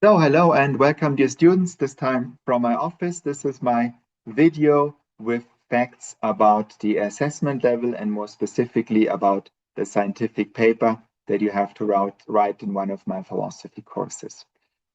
So, hello and welcome, dear students. This time from my office. This is my video with facts about the assessment level and more specifically about the scientific paper that you have to write in one of my philosophy courses.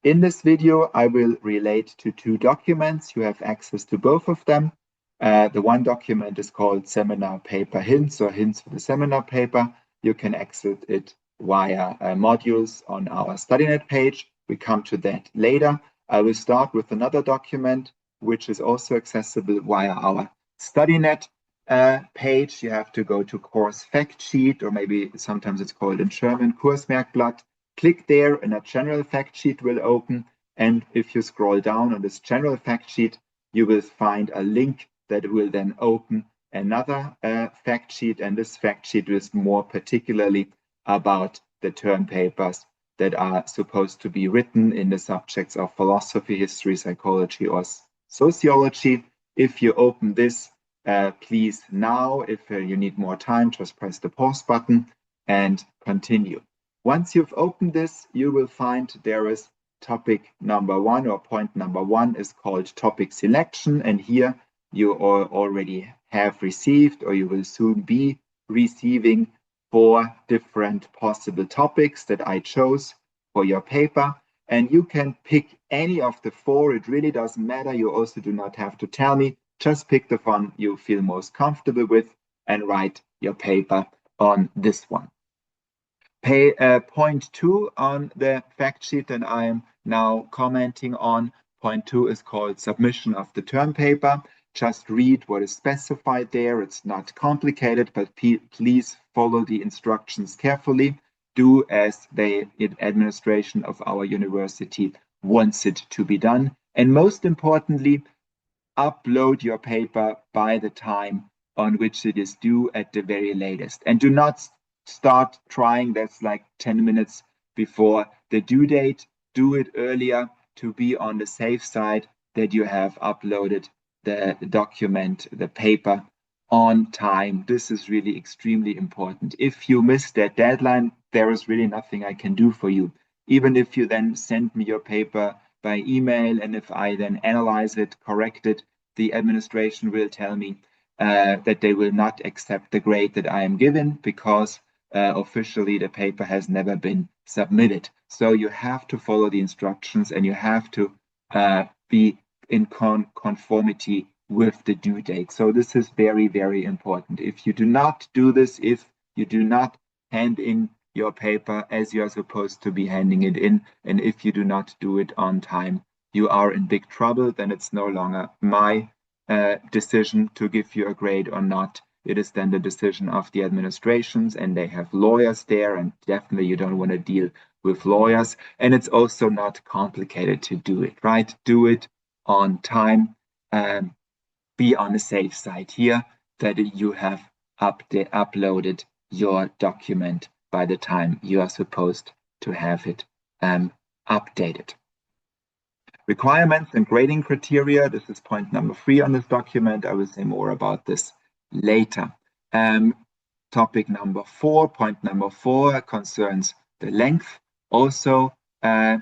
In this video, I will relate to two documents. You have access to both of them. The one document is called Seminar Paper Hints or Hints for the Seminar Paper. You can access it via modules on our StudyNet page. We come to that later. I will start with another document, which is also accessible via our StudyNet page. You have to go to course fact sheet, or maybe sometimes it's called in German Kursmerkblatt. Click there and a general fact sheet will open. And if you scroll down on this general fact sheet, you will find a link that will then open another fact sheet. And this fact sheet is more particularly about the term papers that are supposed to be written in the subjects of philosophy, history, psychology, or sociology. If you open this, please now. If you need more time, just press the pause button and continue. Once you've opened this, you will find there is topic number one, or point number one is called topic selection. And here you already have received, or you will soon be receiving, 4 different possible topics that I chose for your paper. And you can pick any of the 4. It really doesn't matter. You also do not have to tell me. Just pick the one you feel most comfortable with and write your paper on this one. Point 2 on the fact sheet that I am now commenting on. Point 2 is called submission of the term paper. Just read what is specified there. It's not complicated, but please follow the instructions carefully. Do as the administration of our university wants it to be done. And most importantly, upload your paper by the time on which it is due at the very latest. And do not start trying that's like 10 minutes before the due date. Do it earlier to be on the safe side that you have uploaded the document, the paper, on time. This is really extremely important. If you miss that deadline, there is really nothing I can do for you. Even if you then send me your paper by email, and if I then analyze it, correct it, the administration will tell me that they will not accept the grade that I am given because officially the paper has never been submitted. So you have to follow the instructions and you have to be in conformity with the due date. So this is very, very important. If you do not do this, if you do not hand in your paper as you are supposed to be handing it in, and if you do not do it on time, you are in big trouble. Then it's no longer my decision to give you a grade or not. It is then the decision of the administrations, and they have lawyers there, and definitely you don't want to deal with lawyers. And it's also not complicated to do it, right? Do it on time. Be on the safe side here that you have uploaded your document by the time you are supposed to have it updated. Requirements and grading criteria. This is point number 3 on this document. I will say more about this later. Topic number 4, point number 4 concerns the length. Also,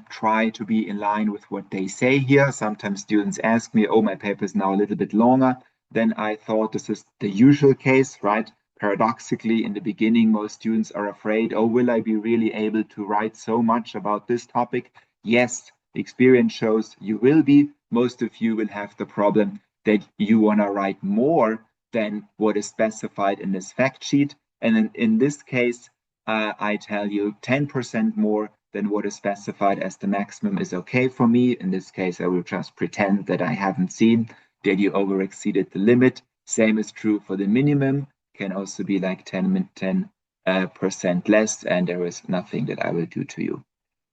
try to be in line with what they say here. Sometimes students ask me, oh, my paper is now a little bit longer than I thought. This is the usual case, right? Paradoxically, in the beginning, most students are afraid, oh, will I be really able to write so much about this topic? Yes, experience shows you will be. Most of you will have the problem that you want to write more than what is specified in this fact sheet. And in this case, I tell you 10% more than what is specified as the maximum is okay for me. In this case, I will just pretend that I haven't seen that you over exceeded the limit. Same is true for the minimum. Can also be like 10% less, and there is nothing that I will do to you.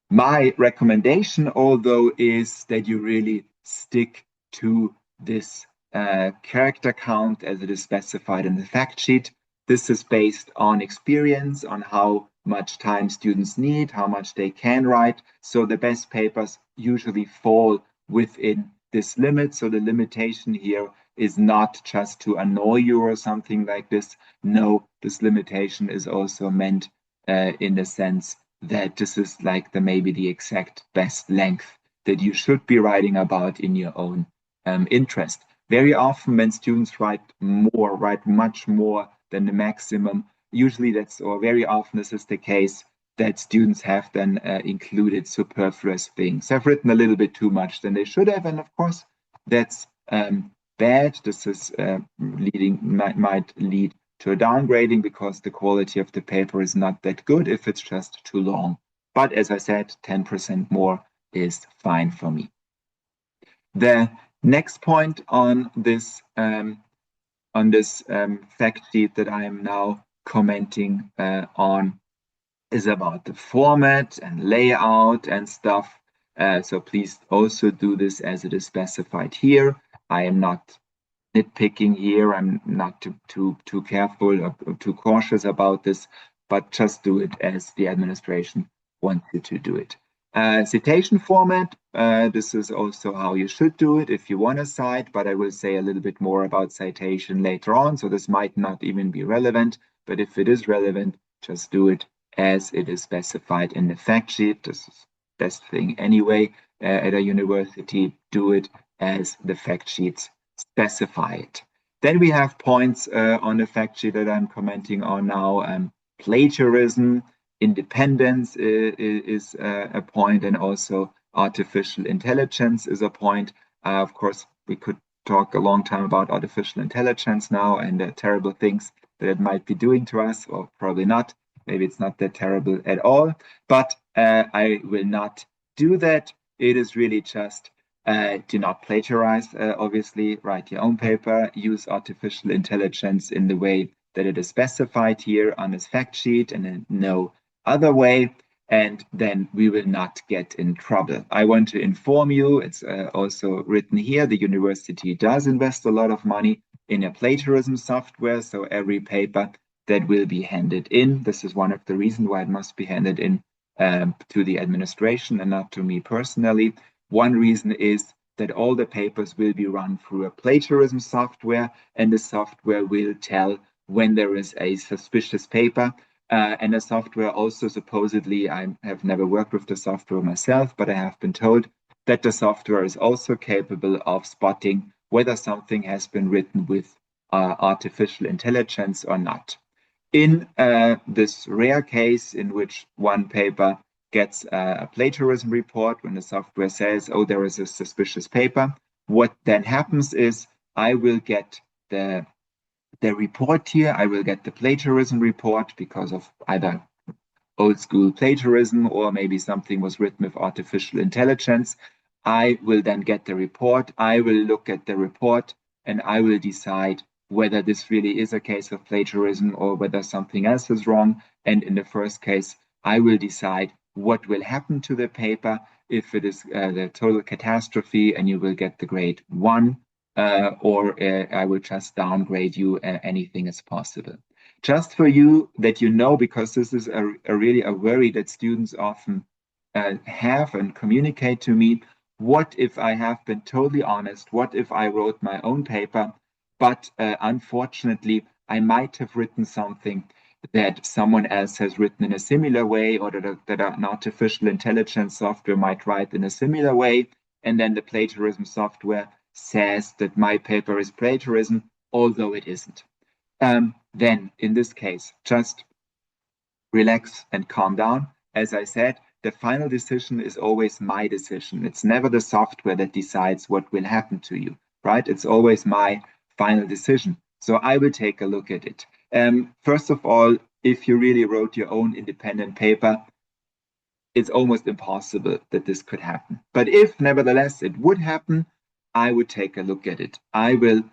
My recommendation, although, is that you really stick to this character count as it is specified in the fact sheet. This is based on experience, on how much time students need, how much they can write. So the best papers usually fall within this limit. So the limitation here is not just to annoy you or something like this. No, this limitation is also meant in the sense that this is like maybe the exact best length that you should be writing about in your own interest. Very often when students write much more than the maximum, usually or very often this is the case, that students have then included superfluous things. Have written a little bit too much than they should have, and of course that's bad. This is might lead to a downgrading because the quality of the paper is not that good if it's just too long. But as I said, 10% more is fine for me. The next point on this fact sheet that I am now commenting on is about the format and layout and stuff. So please also do this as it is specified here. I am not nitpicking here. I'm not too careful or too cautious about this, but just do it as the administration wants you to do it. Citation format, this is also how you should do it if you want to cite, but I will say a little bit more about citation later on, so this might not even be relevant, but if it is relevant, just do it as it is specified in the fact sheet. This is the best thing anyway at a university. Do it as the fact sheets specify it. Then we have points on the fact sheet that I'm commenting on now. Plagiarism, independence is a point, and also artificial intelligence is a point. Of course, we could talk a long time about artificial intelligence now and the terrible things that it might be doing to us, or probably not. Maybe it's not that terrible at all, but I will not do that. It is really just do not plagiarize, obviously, write your own paper, use artificial intelligence in the way that it is specified here on this fact sheet and in no other way, and then we will not get in trouble. I want to inform you, it's also written here, the university does invest a lot of money in a plagiarism software, so every paper that will be handed in. This is one of the reasons why it must be handed in to the administration and not to me personally. One reason is that all the papers will be run through a plagiarism software, and the software will tell when there is a suspicious paper. And the software also supposedly, I have never worked with the software myself, but I have been told that the software is also capable of spotting whether something has been written with artificial intelligence or not. In this rare case in which one paper gets a plagiarism report, when the software says, oh, there is a suspicious paper, what then happens is I will get the report here, I will get the plagiarism report because of either old school plagiarism or maybe something was written with artificial intelligence. I will then get the report, I will look at the report, and I will decide whether this really is a case of plagiarism or whether something else is wrong. And in the first case, I will decide what will happen to the paper. If it is the total catastrophe and you will get the grade 1, or I will just downgrade you, anything is possible. Just for you that you know, because this is really a worry that students often have and communicate to me. What if I have been totally honest? What if I wrote my own paper, but unfortunately, I might have written something that someone else has written in a similar way, or that an artificial intelligence software might write in a similar way, and then the plagiarism software says that my paper is plagiarism, although it isn't. Then, in this case, just relax and calm down. As I said, the final decision is always my decision. It's never the software that decides what will happen to you, right? It's always my final decision. So I will take a look at it. First of all, if you really wrote your own independent paper, it's almost impossible that this could happen. But if nevertheless it would happen, I would take a look at it. I will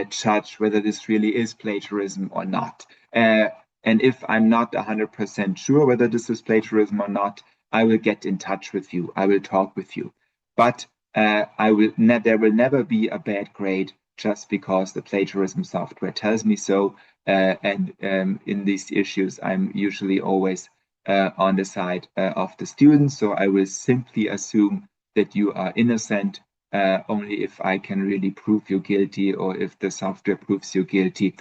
judge whether this really is plagiarism or not. And if I'm not 100% sure whether this is plagiarism or not, I will get in touch with you. I will talk with you. But there will never be a bad grade just because the plagiarism software tells me so. And in these issues, I'm usually always on the side of the students. So I will simply assume that you are innocent only if I can really prove you guilty, or if the software proves you guilty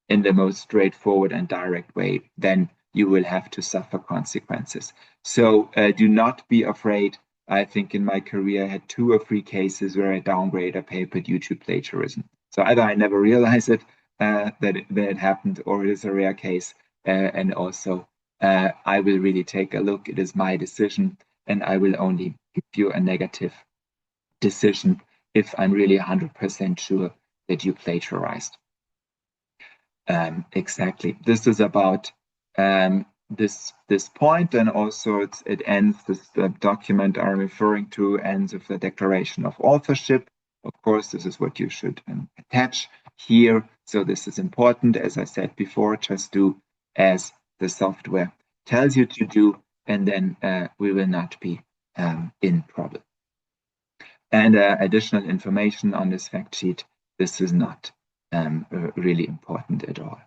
in the most straightforward and direct way, then you will have to suffer consequences. So do not be afraid I think in my career, I had 2 or 3 cases where I downgraded a paper due to plagiarism. So either I never realized it, that it happened, or it is a rare case. And also, I will really take a look. It is my decision, and I will only give you a negative decision if I'm really 100% sure that you plagiarized. Exactly. This is about this point, and also it ends. The document I'm referring to ends with the declaration of authorship. Of course, this is what you should attach here. So this is important. As I said before, just do as the software tells you to do, and then we will not be in trouble. And additional information on this fact sheet. This is not really important at all.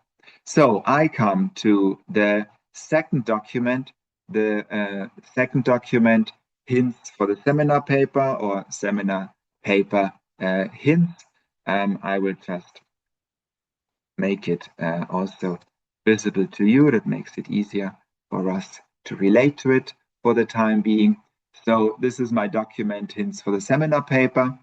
So I come to the second document. The second document, hints for the seminar paper, or seminar paper hints. I will just make it also visible to you. That makes it easier for us to relate to it for the time being. So this is my document, hints for the seminar paper.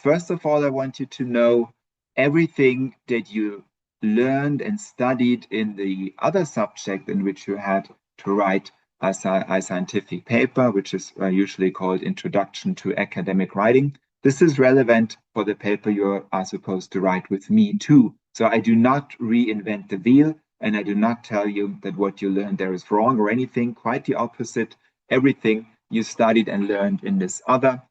First of all, I want you to know everything that you learned and studied in the other subject in which you had to write a scientific paper, which is usually called Introduction to Academic Writing. This is relevant for the paper you are supposed to write with me too. So I do not reinvent the wheel, and I do not tell you that what you learned there is wrong or anything. Quite the opposite. Everything you studied and learned in this other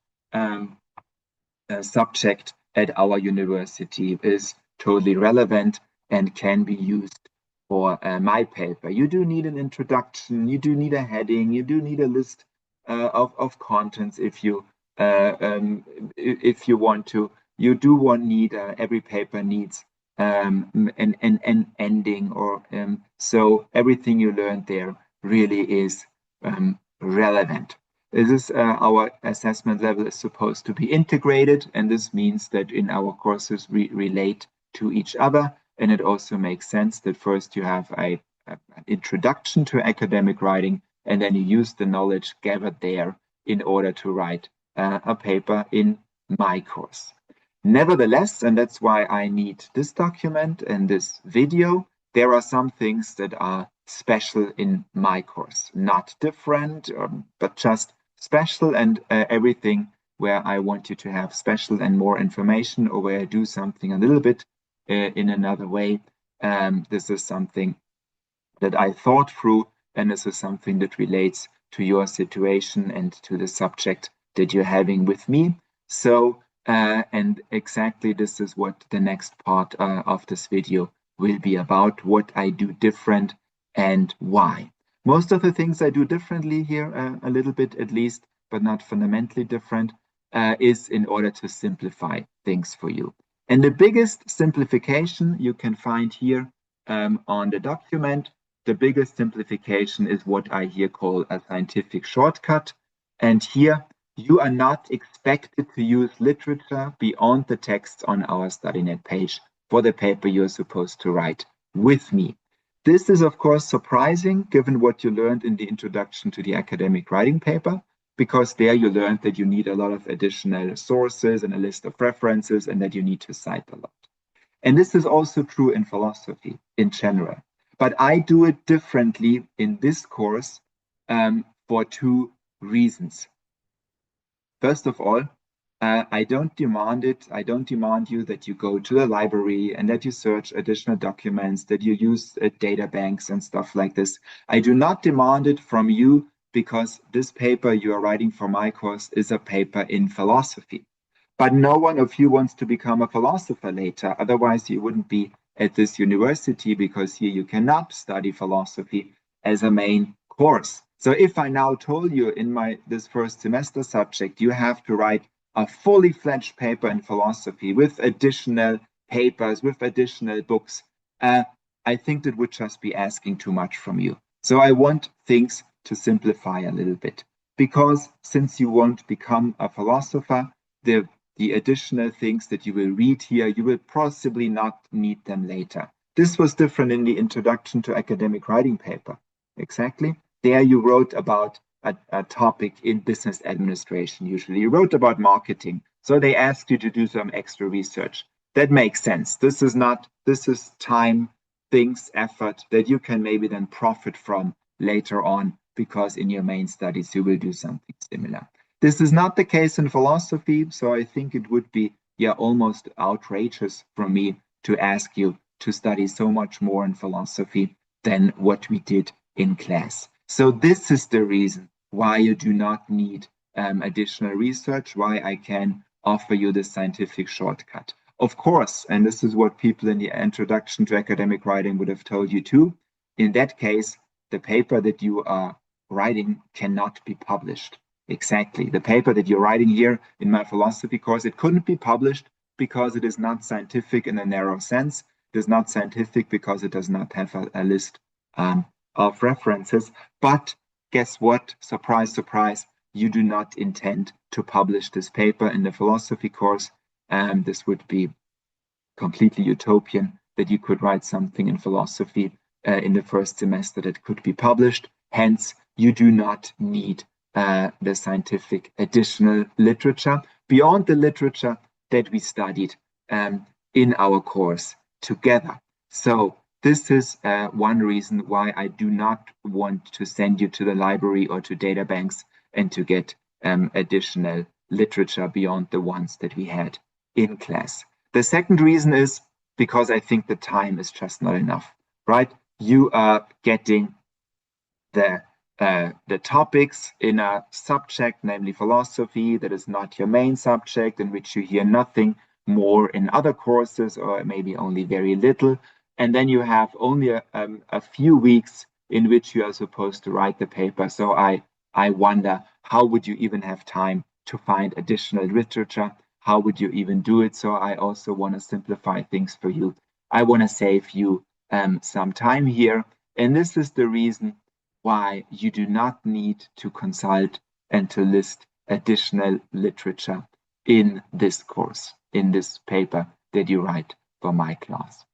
subject at our university is totally relevant and can be used for my paper. You do need an introduction, you do need a heading, you do need a list of contents if you want to. You do need every paper needs an ending, or so everything you learned there really is relevant. This is our assessment level is supposed to be integrated, and this means that in our courses we relate to each other, and it also makes sense that first you have an introduction to academic writing, and then you use the knowledge gathered there in order to write a paper in my course. Nevertheless, and that's why I need this document and this video, there are some things that are special in my course, not different, but just special, and everything where I want you to have special and more information, or where I do something a little bit in another way. This is something that I thought through, and this is something that relates to your situation and to the subject that you're having with me. So, and exactly this is what the next part of this video will be about, what I do different and why. Most of the things I do differently here, a little bit at least, but not fundamentally different, is in order to simplify things for you. And the biggest simplification you can find here on the document, the biggest simplification is what I here call a scientific shortcut. And here you are not expected to use literature beyond the text on our StudyNet page for the paper you're supposed to write with me. This is, of course, surprising given what you learned in the introduction to the academic writing paper, because there you learned that you need a lot of additional sources and a list of references, and that you need to cite a lot. And this is also true in philosophy in general. But I do it differently in this course for 2 reasons. First of all, I don't demand it. I don't demand you that you go to the library and that you search additional documents, that you use data banks and stuff like this. I do not demand it from you, because this paper you are writing for my course is a paper in philosophy. But no one of you wants to become a philosopher later. Otherwise, you wouldn't be at this university, because here you cannot study philosophy as a main course. So if I now told you in this first semester subject, you have to write a fully fledged paper in philosophy with additional papers, with additional books, I think that would just be asking too much from you. So I want things to simplify a little bit, because since you won't become a philosopher, the additional things that you will read here, you will possibly not need them later. This was different in the introduction to academic writing paper. Exactly. There you wrote about a topic in business administration. Usually you wrote about marketing, so they asked you to do some extra research. That makes sense. This is time, things, effort that you can maybe then profit from later on, because in your main studies you will do something similar. This is not the case in philosophy, so I think it would be almost outrageous from me to ask you to study so much more in philosophy than what we did in class. So this is the reason why you do not need additional research, why I can offer you the scientific shortcut. Of course, and this is what people in the introduction to academic writing would have told you too, in that case, the paper that you are writing cannot be published. Exactly. The paper that you're writing here in my philosophy course, it couldn't be published because it is not scientific in a narrow sense. It is not scientific because it does not have a list of references. But guess what? Surprise, surprise, you do not intend to publish this paper in the philosophy course. This would be completely utopian that you could write something in philosophy in the first semester that could be published. Hence, you do not need the scientific additional literature beyond the literature that we studied in our course together. So this is one reason why I do not want to send you to the library or to data banks and to get additional literature beyond the ones that we had in class. The second reason is because I think the time is just not enough, right? You are getting the topics in a subject, namely philosophy, that is not your main subject, in which you hear nothing more in other courses, or maybe only very little. And then you have only a few weeks in which you are supposed to write the paper. So I wonder, how would you even have time to find additional literature? How would you even do it? So I also want to simplify things for you. I want to save you some time here. And this is the reason why you do not need to consult and to list additional literature in this course, in this paper that you write for my class.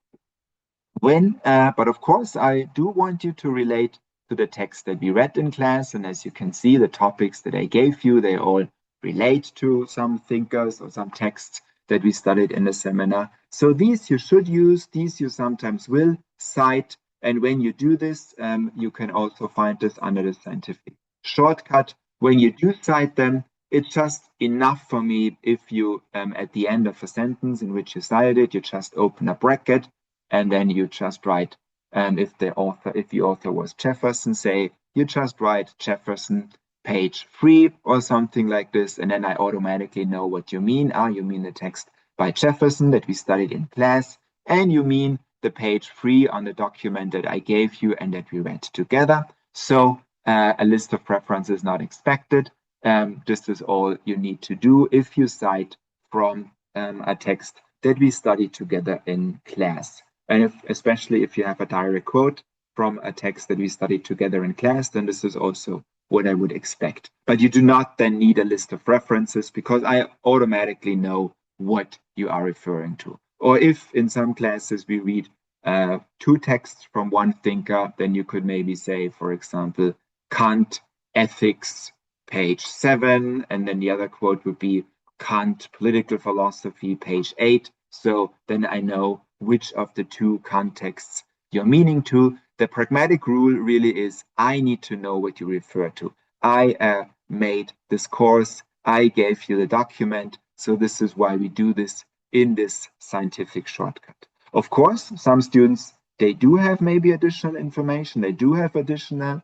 But of course, I do want you to relate to the text that we read in class. And as you can see, the topics that I gave you, they all relate to some thinkers or some texts that we studied in the seminar. So these you should use, these you sometimes will cite. And when you do this, you can also find this under the scientific shortcut. When you do cite them, it's just enough for me if you, at the end of a sentence in which you cited it, you just open a bracket and then you just write, if the author was Jefferson, say, you just write Jefferson, page 3 or something like this, and then I automatically know what you mean. You mean the text by Jefferson that we studied in class, and you mean the page 3 on the document that I gave you and that we read together. So a list of references not expected. This is all you need to do if you cite from a text that we studied together in class. And especially if you have a direct quote from a text that we studied together in class, then this is also what I would expect. But you do not then need a list of references because I automatically know what you are referring to. Or if in some classes we read 2 texts from one thinker, then you could maybe say, for example, Kant, Ethics, page 7, and then the other quote would be Kant, Political Philosophy, page 8. So then I know which of the 2 contexts you're meaning to. The pragmatic rule really is I need to know what you refer to. I made this course, I gave you the document, so this is why we do this in this scientific shortcut. Of course, some students, they do have maybe additional information, they do have additional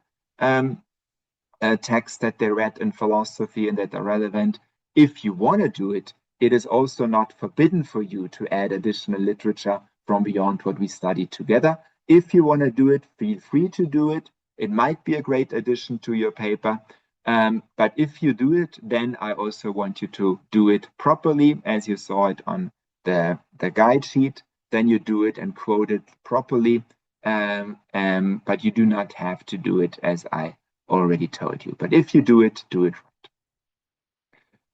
texts that they read in philosophy and that are relevant. If you want to do it, it is also not forbidden for you to add additional literature from beyond what we studied together. If you want to do it, feel free to do it. It might be a great addition to your paper. But if you do it, then I also want you to do it properly, as you saw it on the guide sheet. Then you do it and quote it properly. But you do not have to do it as I already told you. But if you do it right.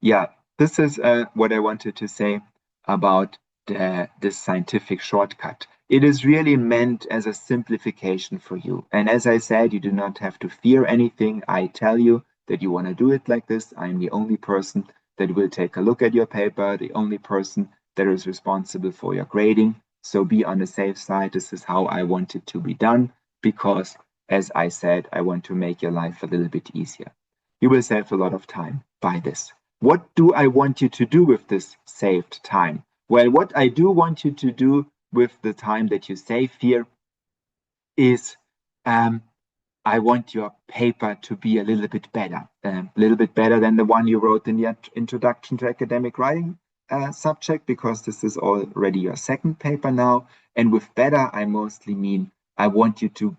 Yeah, this is what I wanted to say about this scientific shortcut. It is really meant as a simplification for you. And as I said, you do not have to fear anything I tell you. that you want to do it like this. I'm the only person that will take a look at your paper, the only person that is responsible for your grading. So be on the safe side. This is how I want it to be done because, as I said, I want to make your life a little bit easier. You will save a lot of time by this. What do I want you to do with this saved time? Well, what I do want you to do with the time that you save here is I want your paper to be a little bit better than the one you wrote in the Introduction to Academic Writing subject, because this is already your second paper now. And with better, I mostly mean I want you to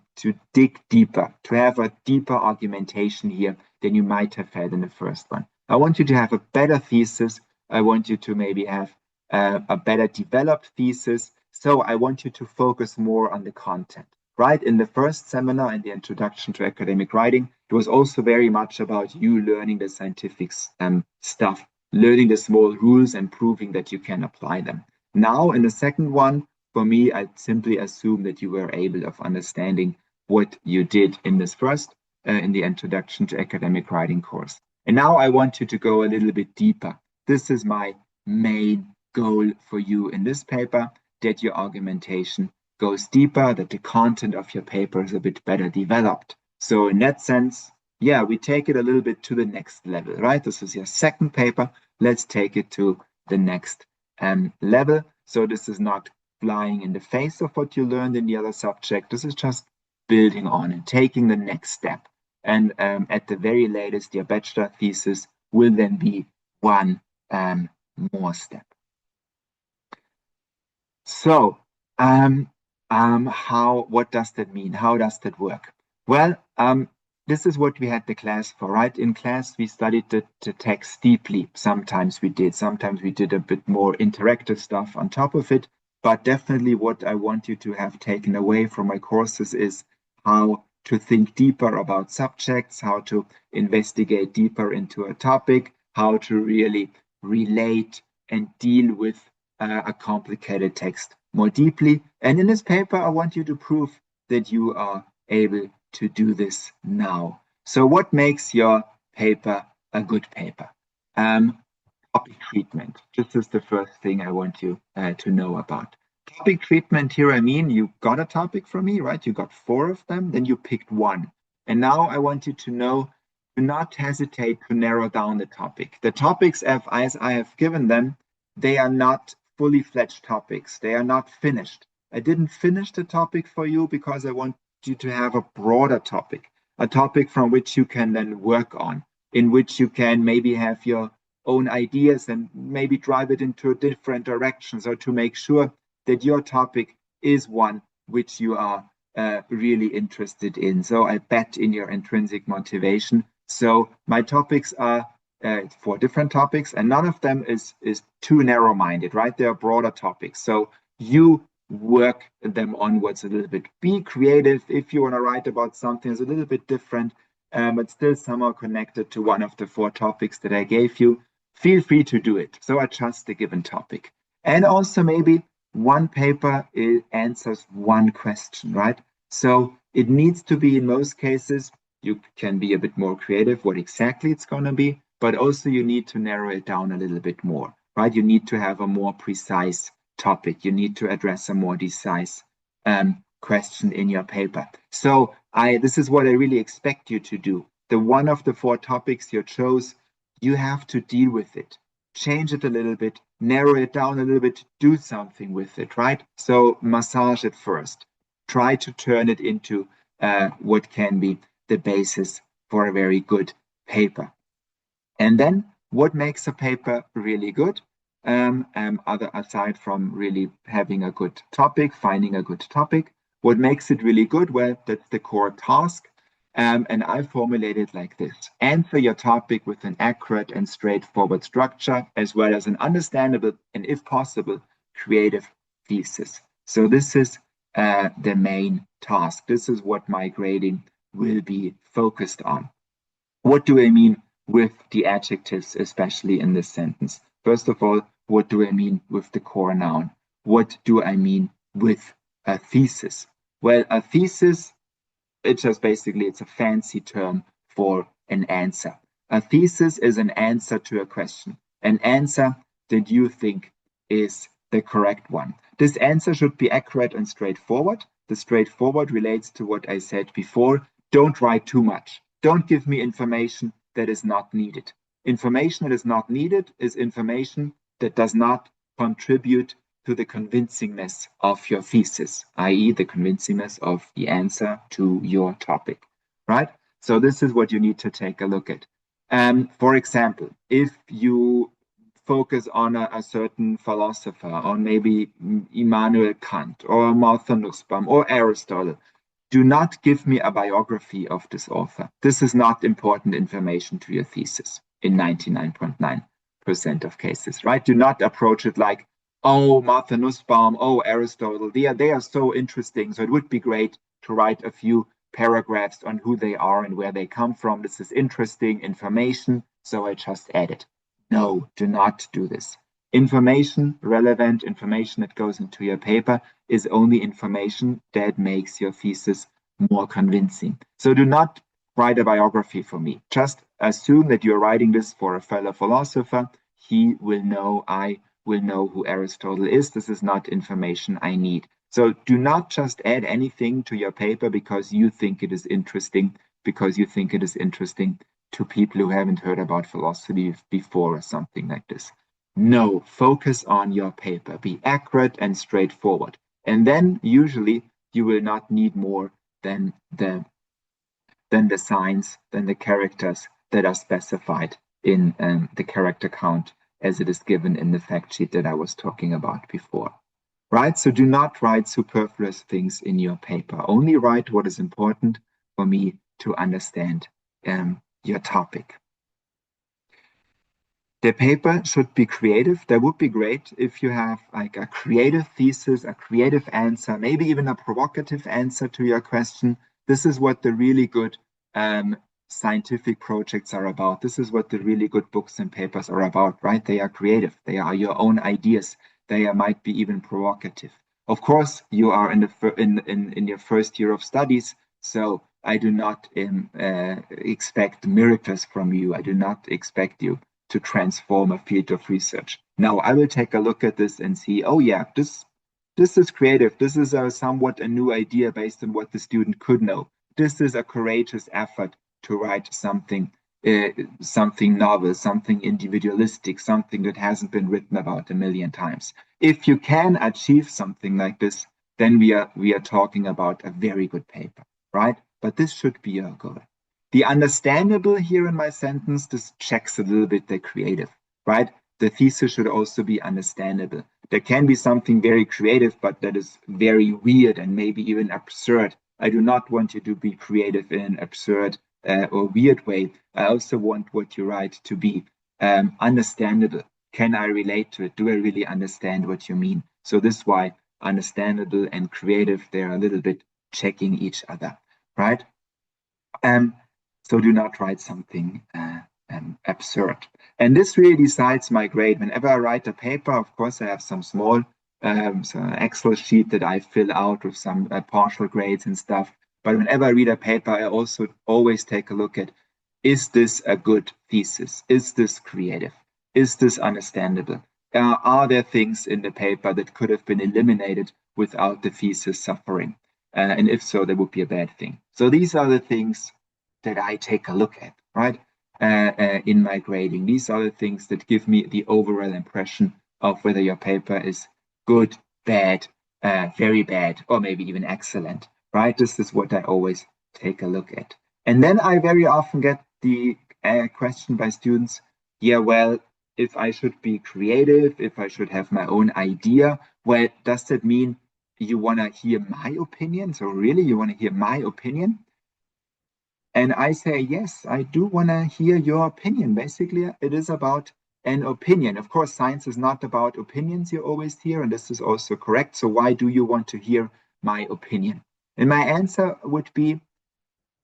dig deeper, to have a deeper argumentation here than you might have had in the first one. I want you to have a better thesis. I want you to maybe have a better developed thesis. So I want you to focus more on the content. Right, in the first seminar, in the Introduction to Academic Writing, it was also very much about you learning the scientific stuff, learning the small rules and proving that you can apply them. Now, in the second one, for me, I simply assume that you were able of understanding what you did in this first, in the Introduction to Academic Writing course. And now I want you to go a little bit deeper. This is my main goal for you in this paper, that your argumentation goes deeper, that the content of your paper is a bit better developed. So in that sense, yeah, we take it a little bit to the next level, right? This is your second paper. Let's take it to the next level. So this is not flying in the face of what you learned in the other subject. This is just building on and taking the next step. And at the very latest, your bachelor thesis will then be one more step. So, what does that mean? How does that work? Well, this is what we had the class for, right? In class, we studied the text deeply. Sometimes we did a bit more interactive stuff on top of it. But definitely what I want you to have taken away from my courses is how to think deeper about subjects, how to investigate deeper into a topic, how to really relate and deal with a complicated text more deeply. And in this paper, I want you to prove that you are able to do this now. So what makes your paper a good paper? Topic treatment. This is the first thing I want you to know about. Topic treatment here, I mean, you got a topic from me, right? You got 4 of them, then you picked one. And now I want you to know, do not hesitate to narrow down the topic. The topics, as I have given them, they are not fully fledged topics. They are not finished. I didn't finish the topic for you because I want you to have a broader topic, a topic from which you can then work on, in which you can maybe have your own ideas and maybe drive it into a different direction. So to make sure that your topic is one which you are really interested in. So I bet in your intrinsic motivation. So my topics are 4 different topics, and none of them is too narrow-minded, right? They are broader topics. So you work them onwards a little bit. Be creative. If you want to write about something that's a little bit different, but still somehow connected to one of the 4 topics that I gave you, feel free to do it. So adjust the given topic. And also maybe one paper answers one question, right? So it needs to be, in most cases, you can be a bit more creative what exactly it's going to be, but also you need to narrow it down a little bit more, right? You need to have a more precise topic. You need to address a more precise question in your paper. So this is what I really expect you to do. The one of the 4 topics you chose, you have to deal with it. Change it a little bit, narrow it down a little bit, do something with it, right? So massage it first. Try to turn it into what can be the basis for a very good paper. And then what makes a paper really good? Aside from really having a good topic, finding a good topic, what makes it really good? Well, that's the core task. And I formulate it like this. Answer your topic with an accurate and straightforward structure, as well as an understandable and, if possible, creative thesis. So this is the main task. This is what my grading will be focused on. What do I mean with the adjectives, especially in this sentence? First of all, what do I mean with the core noun? What do I mean with a thesis? Well, a thesis, it's a fancy term for an answer. A thesis is an answer to a question, an answer that you think is the correct one. This answer should be accurate and straightforward. The straightforward relates to what I said before. Don't write too much. Don't give me information that is not needed. Information that is not needed is information that does not contribute to the convincingness of your thesis, i.e. the convincingness of the answer to your topic, right? So this is what you need to take a look at. For example, if you focus on a certain philosopher, on maybe Immanuel Kant or Martha Nussbaum or Aristotle, do not give me a biography of this author. This is not important information to your thesis in 99.9% of cases, right? Do not approach it like, oh, Martha Nussbaum, oh, Aristotle, they are so interesting. So it would be great to write a few paragraphs on who they are and where they come from. This is interesting information, so I just add it. No, do not do this. Information, relevant information that goes into your paper is only information that makes your thesis more convincing. So do not write a biography for me. Just assume that you're writing this for a fellow philosopher. He will know, I will know who Aristotle is. This is not information I need. So do not just add anything to your paper because you think it is interesting, to people who haven't heard about philosophy before or something like this. No, focus on your paper. Be accurate and straightforward. And then usually you will not need more than the signs, than the characters that are specified in the character count as it is given in the fact sheet that I was talking about before. Right? So do not write superfluous things in your paper. Only write what is important for me to understand your topic. The paper should be creative. That would be great if you have like a creative thesis, a creative answer, maybe even a provocative answer to your question. This is what the really good scientific projects are about. This is what the really good books and papers are about, right? They are creative. They are your own ideas. They might be even provocative. Of course, you are in your first year of studies, so I do not expect miracles from you. I do not expect you to transform a field of research. Now, I will take a look at this and see, oh yeah, this is creative. This is somewhat a new idea based on what the student could know. This is a courageous effort to write something novel, something individualistic, something that hasn't been written about a million times. If you can achieve something like this, then we are talking about a very good paper, right? But this should be your goal. The understandable here in my sentence, this checks a little bit the creative, right? The thesis should also be understandable. There can be something very creative, but that is very weird and maybe even absurd. I do not want you to be creative in an absurd or weird way. I also want what you write to be understandable. Can I relate to it? Do I really understand what you mean? So this is why understandable and creative, they're a little bit checking each other, right? So do not write something absurd. And this really decides my grade. Whenever I write a paper, of course, I have some small Excel sheet that I fill out with some partial grades and stuff. But whenever I read a paper, I also always take a look at, is this a good thesis? Is this creative? Is this understandable? Are there things in the paper that could have been eliminated without the thesis suffering? And if so, that would be a bad thing. So these are the things that I take a look at, right? In my grading. These are the things that give me the overall impression of whether your paper is good, bad, very bad, or maybe even excellent, right? This is what I always take a look at. And then I very often get the question by students, yeah, well, if I should be creative, if I should have my own idea, well, does that mean you want to hear my opinion? So really, you want to hear my opinion? And I say, yes, I do want to hear your opinion. Basically, it is about an opinion. Of course, science is not about opinions, you always hear, and this is also correct. So why do you want to hear my opinion? And my answer would be,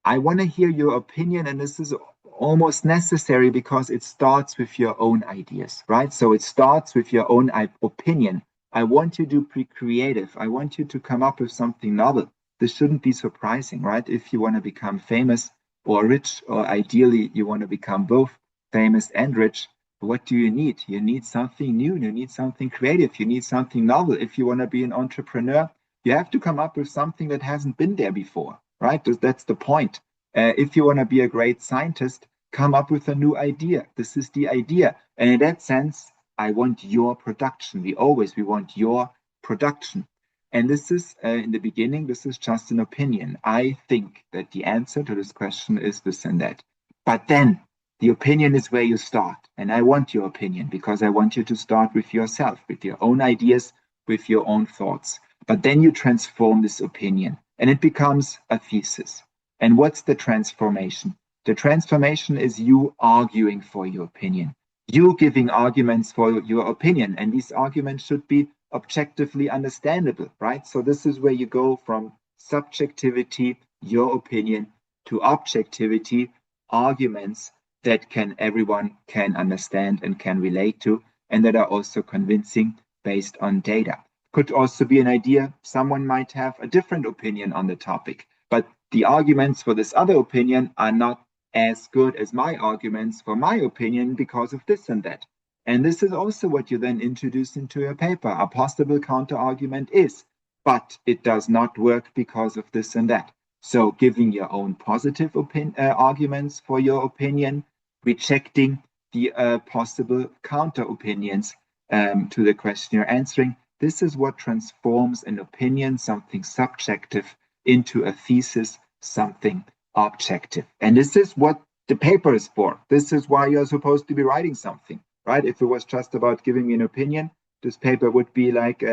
I want to hear your opinion, and this is almost necessary because it starts with your own ideas, right? So it starts with your own opinion. I want you to be creative. I want you to come up with something novel. This shouldn't be surprising, right? If you want to become famous, or rich, or ideally you want to become both famous and rich, what do you need? You need something new, you need something creative, you need something novel. If you want to be an entrepreneur, you have to come up with something that hasn't been there before, right? That's the point. If you want to be a great scientist, come up with a new idea. This is the idea. And in that sense, I want your production. We want your production. And this is, in the beginning, this is just an opinion. I think that the answer to this question is this and that. But then the opinion is where you start. And I want your opinion because I want you to start with yourself, with your own ideas, with your own thoughts. But then you transform this opinion and it becomes a thesis. And what's the transformation? The transformation is you arguing for your opinion, you giving arguments for your opinion. And these arguments should be objectively understandable, right? So this is where you go from subjectivity, your opinion, to objectivity, arguments that everyone can understand and can relate to, and that are also convincing based on data. Could also be an idea, someone might have a different opinion on the topic, but the arguments for this other opinion are not as good as my arguments for my opinion because of this and that. And this is also what you then introduce into your paper. A possible counter-argument is, but it does not work because of this and that. So giving your own positive arguments for your opinion, rejecting the possible counter-opinions to the question you're answering. This is what transforms an opinion, something subjective, into a thesis, something objective. And this is what the paper is for. This is why you're supposed to be writing something, right? If it was just about giving me an opinion, this paper would be like,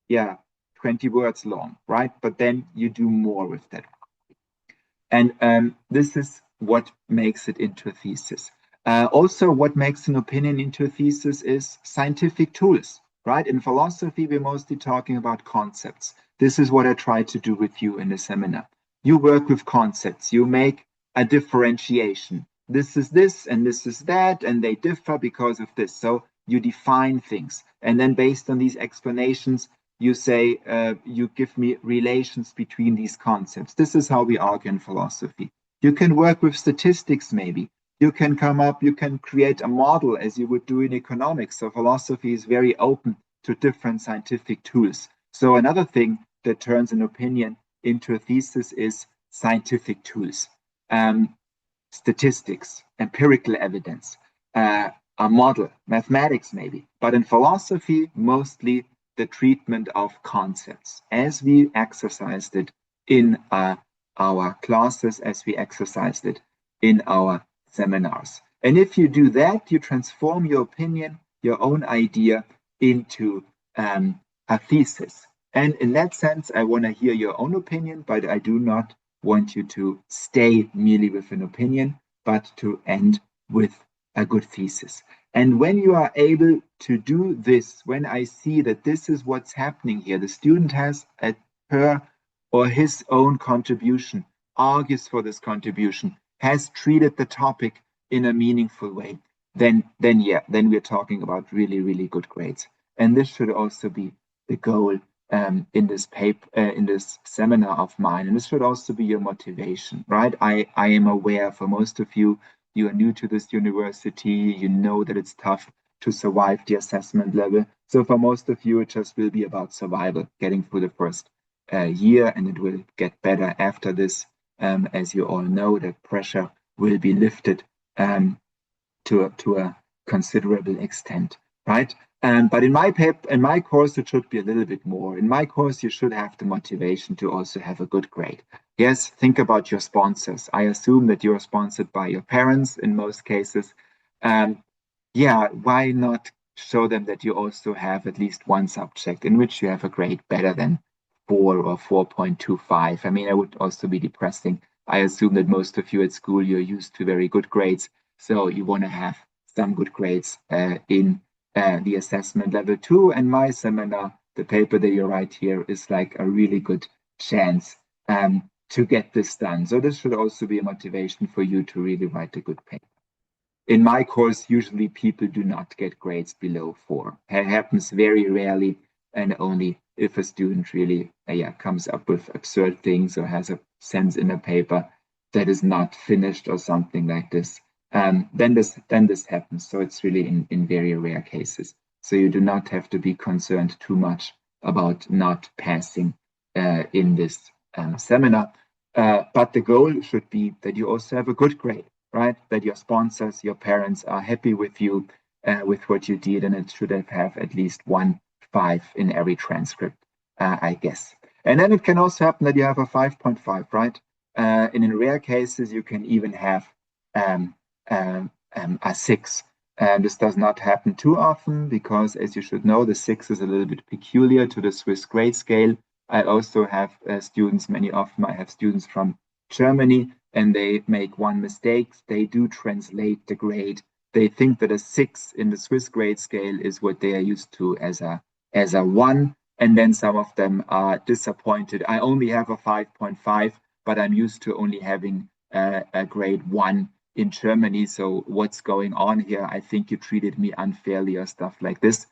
20 words long, right? But then you do more with that. And this is what makes it into a thesis. Also, what makes an opinion into a thesis is scientific tools, right? In philosophy, we're mostly talking about concepts. This is what I try to do with you in the seminar. You work with concepts. You make a differentiation. This is this and this is that, and they differ because of this. So you define things. And then based on these explanations, you say, you give me relations between these concepts. This is how we argue in philosophy. You can work with statistics, maybe. You can create a model as you would do in economics. So philosophy is very open to different scientific tools. So another thing that turns an opinion into a thesis is scientific tools, statistics, empirical evidence, a model, mathematics maybe. But in philosophy, mostly the treatment of concepts as we exercised it in our classes, as we exercised it in our seminars. And if you do that, you transform your opinion, your own idea, into a thesis. And in that sense, I want to hear your own opinion, but I do not want you to stay merely with an opinion, but to end with a good thesis. And when you are able to do this, when I see that this is what's happening here, the student has her or his own contribution, argues for this contribution, has treated the topic in a meaningful way, then we're talking about really, really good grades. And this should also be the goal in this paper, in this seminar of mine. And this should also be your motivation, right? I am aware for most of you, you are new to this university, you know that it's tough to survive the assessment level. So for most of you, it just will be about survival, getting through the first year, and it will get better after this. As you all know, that pressure will be lifted to a considerable extent, right? But in my course, it should be a little bit more. In my course, you should have the motivation to also have a good grade. Yes, think about your sponsors. I assume that you're sponsored by your parents in most cases. Why not show them that you also have at least one subject in which you have a grade better than 4 or 4.25? I mean, it would also be depressing. I assume that most of you at school, you're used to very good grades. So you want to have some good grades in the assessment level 2. And my seminar, the paper that you write here, is like a really good chance to get this done. So this should also be a motivation for you to really write a good paper. In my course, usually people do not get grades below 4. It happens very rarely, and only if a student really comes up with absurd things or has a sense in a paper that is not finished or something like this, then this happens. So it's really in very rare cases. So you do not have to be concerned too much about not passing in this seminar. But the goal should be that you also have a good grade, right? That your sponsors, your parents are happy with you, with what you did, and it should have at least 1.5 in every transcript, I guess. And then it can also happen that you have a 5.5, right? And in rare cases, you can even have a 6. And this does not happen too often because, as you should know, the 6 is a little bit peculiar to the Swiss grade scale. I also have students, many of them, I have students from Germany, and they make one mistake. They do translate the grade. They think that a 6 in the Swiss grade scale is what they are used to as a 1. And then some of them are disappointed. I only have a 5.5, but I'm used to only having a grade 1 in Germany. So what's going on here? I think you treated me unfairly or stuff like this.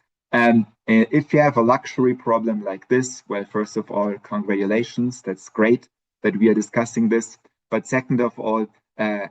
If you have a luxury problem like this, well, first of all, congratulations. That's great that we are discussing this. But second of all,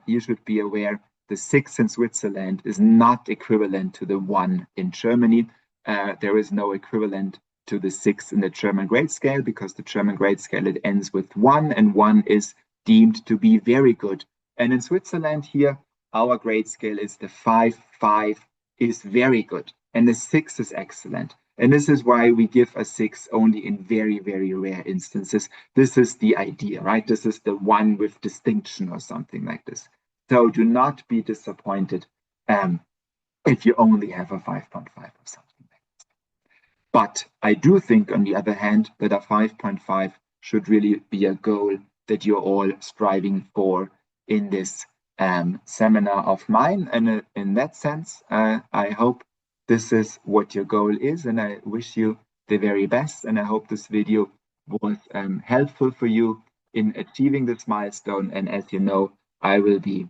you should be aware the 6 in Switzerland is not equivalent to the 1 in Germany. There is no equivalent to the 6 in the German grade scale because the German grade scale, it ends with 1, and 1 is deemed to be very good. And in Switzerland here, our grade scale is the 5. 5 is very good, and the 6 is excellent. And this is why we give a 6 only in very, very rare instances. This is the idea, right? This is the 1 with distinction or something like this. So do not be disappointed if you only have a 5.5 or something like this. But I do think, on the other hand, that a 5.5 should really be a goal that you're all striving for in this seminar of mine. And in that sense, I hope this is what your goal is, and I wish you the very best. And I hope this video was helpful for you in achieving this milestone. And as you know, I will be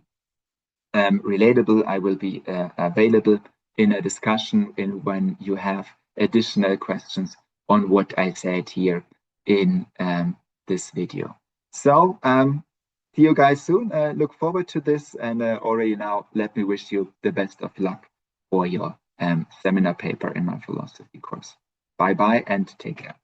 relatable. I will be available in a discussion when you have additional questions on what I said here in this video. So see you guys soon. Look forward to this, and already now let me wish you the best of luck for your seminar paper in my philosophy course. Bye bye and take care.